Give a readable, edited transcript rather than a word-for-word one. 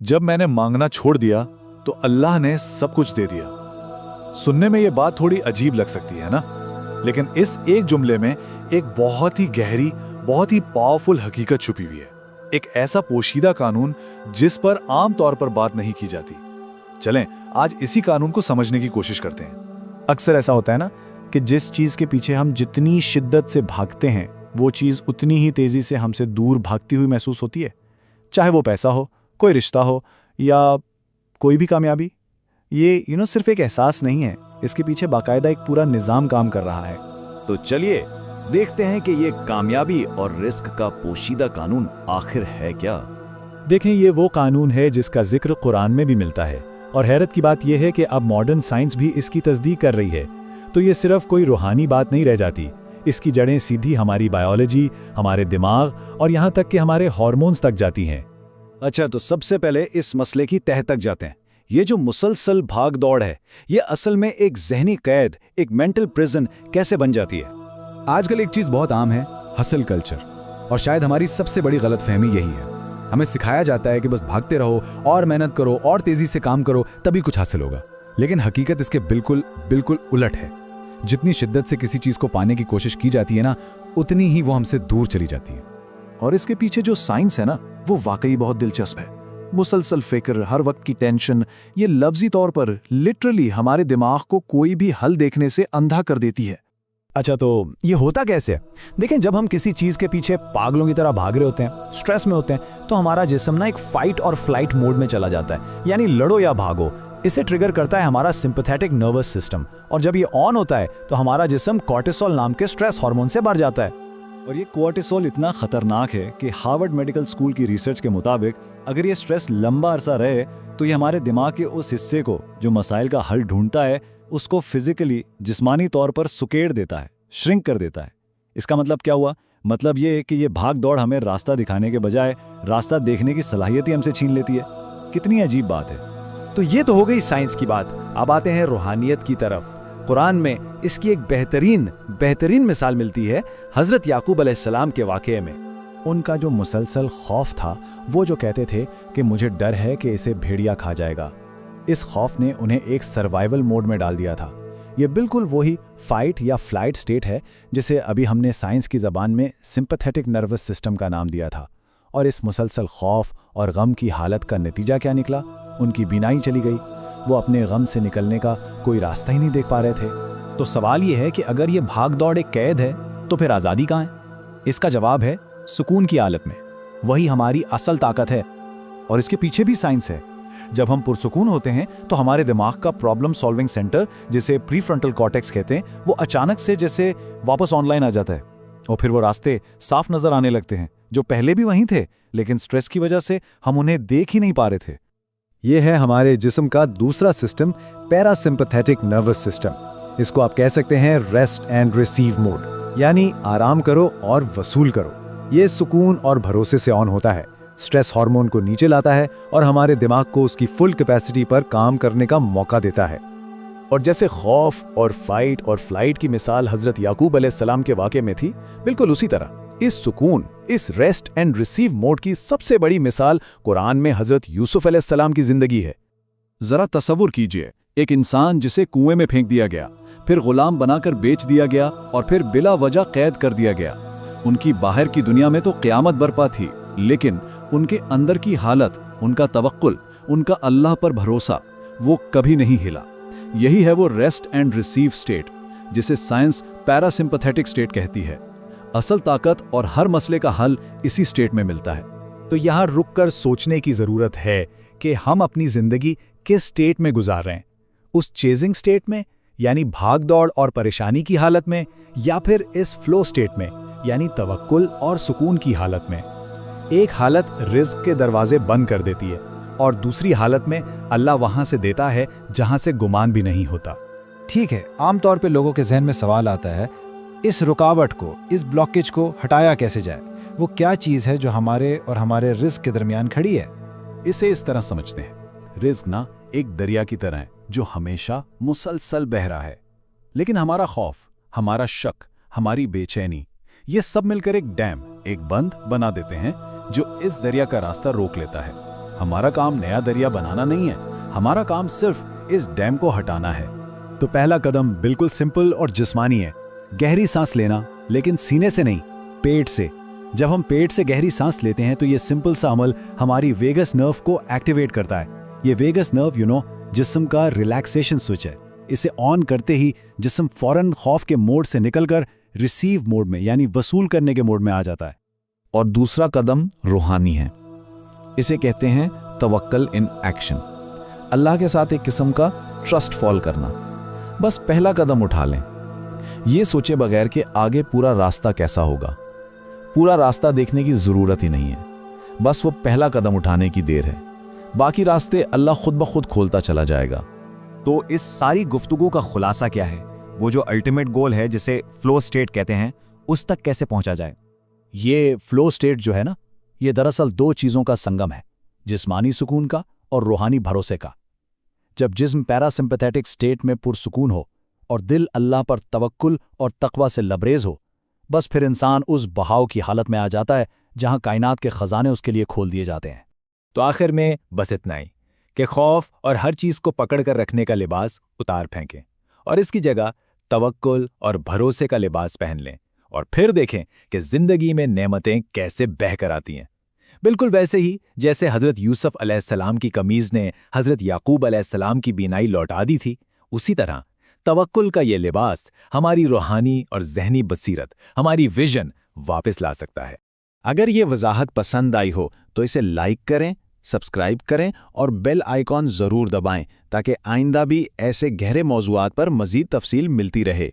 जब मैंने मांगना छोड़ दिया तो अल्लाह ने सब कुछ दे दिया। सुनने में ये बात थोड़ी अजीब लग सकती है ना, लेकिन इस एक जुमले में एक बहुत ही गहरी, बहुत ही पावरफुल हकीकत छुपी हुई है। एक ऐसा पोशीदा कानून जिस पर आम तौर पर बात नहीं की जाती। चलें आज इसी कानून को समझने की कोशिश करते हैं। अक्सर ऐसा होता है ना कि जिस चीज़ के पीछे हम जितनी शिद्दत से भागते हैं वो चीज़ उतनी ही तेज़ी से हमसे दूर भागती हुई महसूस होती है। चाहे वो पैसा हो, कोई रिश्ता हो या कोई भी कामयाबी। ये सिर्फ एक एहसास नहीं है, इसके पीछे बाकायदा एक पूरा निज़ाम काम कर रहा है। तो चलिए देखते हैं कि ये कामयाबी और रिस्क का पोशीदा कानून आखिर है क्या। देखें, ये वो कानून है जिसका जिक्र कुरान में भी मिलता है, और हैरत की बात यह है कि अब मॉडर्न साइंस भी इसकी तस्दीक कर रही है। तो ये सिर्फ कोई रूहानी बात नहीं रह जाती, इसकी जड़ें सीधी हमारी बायोलॉजी, हमारे दिमाग और यहाँ तक कि हमारे हार्मोन्स तक जाती हैं। अच्छा, तो सबसे पहले इस मसले की तह तक जाते हैं। ये जो मुसलसल भाग दौड़ है, ये असल में एक ज़हनी कैद, एक मेंटल प्रिजन कैसे बन जाती है? आजकल एक चीज बहुत आम है, हसल कल्चर। और शायद हमारी सबसे बड़ी गलतफहमी यही है। हमें सिखाया जाता है कि बस भागते रहो और मेहनत करो और तेजी से काम करो, तभी कुछ हासिल होगा। लेकिन हकीकत इसके बिल्कुल बिल्कुल उलट है। जितनी शिद्दत से किसी चीज को पाने की कोशिश की जाती है ना, उतनी ही वो हमसे दूर चली जाती है। और इसके पीछे जो साइंस है ना, वो वाकई बहुत दिलचस्प है। मुसलसल फिक्र, हर वक्त की टेंशन, ये लफ्जी तौर पर लिटरली हमारे दिमाग को कोई भी हल देखने से अंधा कर देती है। अच्छा, तो ये होता कैसे है? देखें, जब हम किसी चीज़ के पीछे पागलों की तरह भाग रहे होते हैं, स्ट्रेस में होते हैं, तो हमारा जिस्म ना एक फाइट और फ्लाइट मोड में चला जाता है, यानी लड़ो या भागो। इसे ट्रिगर करता है हमारा सिंपैथेटिक नर्वस सिस्टम, और जब ये ऑन होता है तो हमारा जिस्म कॉर्टिसोल नाम के स्ट्रेस हार्मोन से भर जाता है। और ये कोर्टिसोल इतना खतरनाक है कि हार्वर्ड मेडिकल स्कूल की रिसर्च के मुताबिक अगर ये स्ट्रेस लंबा अरसा रहे तो ये हमारे दिमाग के उस हिस्से को जो मसाइल का हल ढूंढता है, उसको फिजिकली, जिस्मानी तौर पर सुकेड़ देता है, श्रिंक कर देता है। इसका मतलब क्या हुआ? मतलब ये है कि ये भाग दौड़ हमें रास्ता दिखाने के बजाय रास्ता देखने की सलाहियत ही हमसे छीन लेती है। कितनी अजीब बात है। तो ये तो हो गई साइंस की बात। अब आते हैं रूहानियत की तरफ। कुरान में इसकी एक बेहतरीन मिसाल मिलती है हजरत याकूब अलैहिस्सलाम के वाक़ये में। उनका जो मुसलसल खौफ था, वो जो कहते थे कि मुझे डर है कि इसे भेड़िया खा जाएगा, इस खौफ ने उन्हें एक सर्वाइवल मोड में डाल दिया था। ये बिल्कुल वही फाइट या फ्लाइट स्टेट है जिसे अभी हमने साइंस की ज़बान में सिंपैथेटिक नर्वस सिस्टम का नाम दिया था। और इस मुसलसल खौफ और गम की हालत का नतीजा क्या निकला? उनकी बीनाई चली गई। वो अपने गम से निकलने का कोई रास्ता ही नहीं देख पा रहे थे। तो सवाल ये है कि अगर ये भाग दौड़ एक कैद है तो फिर आज़ादी कहाँ है? इसका जवाब है सुकून की हालत में। वही हमारी असल ताकत है। और इसके पीछे भी साइंस है। जब हम पुरसुकून होते हैं तो हमारे दिमाग का प्रॉब्लम सॉल्विंग सेंटर, जिसे प्रीफ्रंटल कॉर्टेक्स कहते हैं, वो अचानक से जैसे वापस ऑनलाइन आ जाता है, और फिर वो रास्ते साफ नजर आने लगते हैं जो पहले भी वहीं थे, लेकिन स्ट्रेस की वजह से हम उन्हें देख ही नहीं पा रहे थे। यह है हमारे जिस्म का दूसरा सिस्टम, पैरासिम्पैथेटिक नर्वस सिस्टम। इसको आप कह सकते हैं रेस्ट एंड रिसीव मोड, यानी आराम करो और वसूल करो। ये सुकून और भरोसे से ऑन होता है, स्ट्रेस हार्मोन को नीचे लाता है और हमारे दिमाग को उसकी फुल कैपेसिटी पर काम करने का मौका देता है। और जैसे खौफ और फाइट और फ्लाइट की मिसाल हजरत याकूब अलैहिस्सलाम के वाक़े में थी, बिल्कुल उसी तरह इस सुकून, इस रेस्ट एंड रिसीव मोड की सबसे बड़ी मिसाल कुरान में हजरत यूसुफ अलैहिस्सलाम की जिंदगी है। जरा तसव्वुर कीजिए, एक इंसान जिसे कुएं में फेंक दिया गया, फिर गुलाम बनाकर बेच दिया गया और फिर बिला वजह कैद कर दिया गया। उनकी बाहर की दुनिया में तो क़यामत बरपा थी, लेकिन उनके अंदर की हालत, उनका तवक्कुल, उनका अल्लाह पर भरोसा, वो कभी नहीं हिला। यही है वो रेस्ट एंड रिसीव स्टेट, जिसे साइंस पैरासिम्पैथेटिक स्टेट कहती है। असल ताकत और हर मसले का हल इसी स्टेट में मिलता है। तो यहाँ रुककर सोचने की जरूरत है कि हम अपनी जिंदगी किस स्टेट में गुजार रहे हैं। उस चेजिंग स्टेट में, यानी भाग दौड़ और परेशानी की हालत में, या फिर इस फ्लो स्टेट में, यानी तवक्कुल और सुकून की हालत में। एक हालत रिज़्क के दरवाजे बंद कर देती है और दूसरी हालत में अल्लाह वहां से देता है जहां से गुमान भी नहीं होता। ठीक है, आमतौर पे लोगों के जहन में सवाल आता है, इस रुकावट को, इस ब्लॉकेज को हटाया कैसे जाए? वो क्या चीज़ है जो हमारे और हमारे रिज़्क के दरमियान खड़ी है? इसे इस तरह समझते हैं, रिज़्क ना एक दरिया की तरह है जो हमेशा मुसलसल बह रहा है, लेकिन हमारा खौफ, हमारा शक, हमारी बेचैनी, ये सब मिलकर एक डैम, एक बंध बना देते हैं जो इस दरिया का रास्ता रोक लेता है। हमारा काम नया दरिया बनाना नहीं है, हमारा काम सिर्फ इस डैम को हटाना है। तो पहला कदम बिल्कुल सिंपल और जिस्मानी है। गहरी सांस लेना, लेकिन सीने से नहीं, पेट से। जब हम पेट से गहरी सांस लेते हैं तो ये सिंपल सा अमल हमारी वेगस नर्व को एक्टिवेट करता है। ये वेगस नर्व जिस्म का रिलैक्सेशन स्विच है। इसे ऑन करते ही जिस्म फौरन खौफ के मोड से निकलकर रिसीव मोड में यानी वसूल करने के मोड में आ जाता है। और दूसरा कदम रूहानी है। इसे कहते हैं तवक्कल इन एक्शन। अल्लाह के साथ एक किस्म का ट्रस्ट फॉल करना। बस पहला कदम उठा लें, ये सोचे बगैर कि आगे पूरा रास्ता कैसा होगा। पूरा रास्ता देखने की जरूरत ही नहीं है, बस वो पहला कदम उठाने की देर है। बाकी रास्ते अल्लाह खुद ब खुद खोलता चला जाएगा। तो इस सारी गुफ्तगू का खुलासा क्या है? वो जो अल्टीमेट गोल है जिसे फ्लो स्टेट कहते हैं, उस तक कैसे पहुंचा जाए? ये फ्लो स्टेट जो है ना, ये दरअसल दो चीजों का संगम है, जिस्मानी सुकून का और रूहानी भरोसे का। जब जिस्म पैरासिम्पैथेटिक स्टेट में पुरसुकून हो और दिल अल्लाह पर तवक्कुल और तकवा से लबरेज हो, बस फिर इंसान उस बहाव की हालत में आ जाता है जहां कायनात के खजाने उसके लिए खोल दिए जाते हैं। तो आखिर में बस इतना ही कि खौफ और हर चीज को पकड़ कर रखने का लिबास उतार फेंकें और इसकी जगह तवक्कुल और भरोसे का लिबास पहन लें, और फिर देखें कि जिंदगी में नेमतें कैसे बहकर आती हैं। बिल्कुल वैसे ही जैसे हजरत यूसुफ अलैहिस्सलाम की कमीज ने हजरत याकूब अलैहिस्सलाम की बीनाई लौटा दी थी, उसी तरह तवक्कुल का ये लिबास हमारी रूहानी और जहनी बसीरत, हमारी विजन वापस ला सकता है। अगर ये वजाहत पसंद आई हो तो इसे लाइक करें, सब्सक्राइब करें और बेल आइकॉन ज़रूर दबाएं ताकि आइंदा भी ऐसे गहरे मौज़ूआत पर मज़ीद तफसील मिलती रहे।